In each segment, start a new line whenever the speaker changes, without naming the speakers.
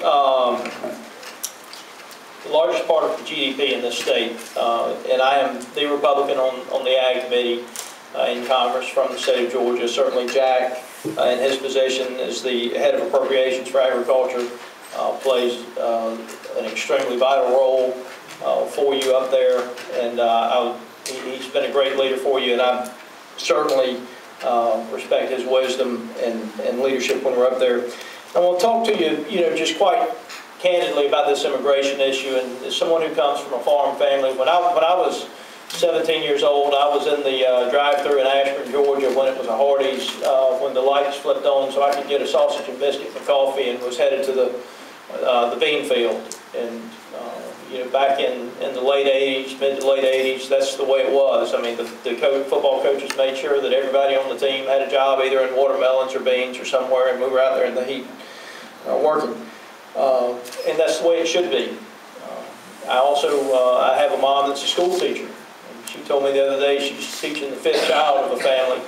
The largest part of the GDP in this state, and I am the Republican on the Ag Committee in Congress from the state of Georgia. Certainly Jack, in his position as the head of appropriations for agriculture, plays an extremely vital role for you up there, and he's been a great leader for you, and I certainly respect his wisdom and leadership when we're up there. I want to talk to you, just quite candidly about this immigration issue, and as someone who comes from a farm family, when I was 17 years old, I was in the drive-thru in Ashburn, Georgia, when it was a Hardee's, when the lights flipped on so I could get a sausage and biscuit and coffee, and was headed to the bean field. And back in the late 80s, mid to late 80s, that's the way it was. I mean, the football coaches made sure that everybody on the team had a job either in watermelons or beans or somewhere, and we were out there in the heat working. And that's the way it should be. I have a mom that's a school teacher. And she told me the other day she's teaching the 5th child of a family.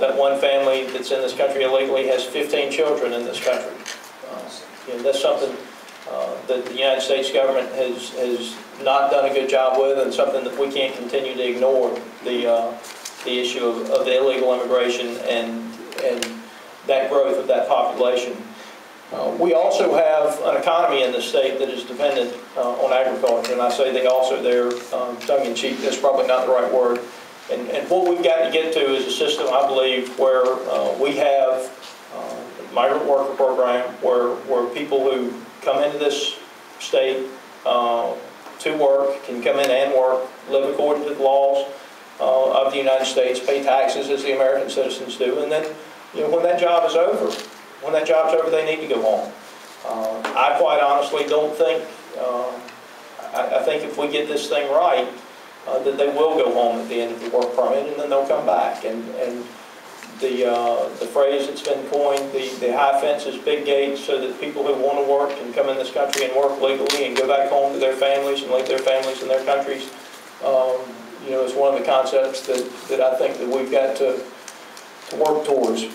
That one family that's in this country illegally has 15 children in this country. That's something that the United States government has not done a good job with, and something that we can't continue to ignore, the issue of the illegal immigration and that growth of that population. We also have an economy in the state that is dependent on agriculture, and I say they also there, tongue-in-cheek, that's probably not the right word. And what we've got to get to is a system, I believe, where we have a migrant worker program where people who come into this state to work can come in and work, live according to the laws of the United States, pay taxes as the American citizens do, and then when that job is over, they need to go home. I quite honestly don't think, I think if we get this thing right, that they will go home at the end of the work permit, and then they'll come back. And the phrase that's been coined, the high fences, big gates, so that people who want to work can come in this country and work legally and go back home to their families and leave their families in their countries, is one of the concepts that I think that we've got to work towards.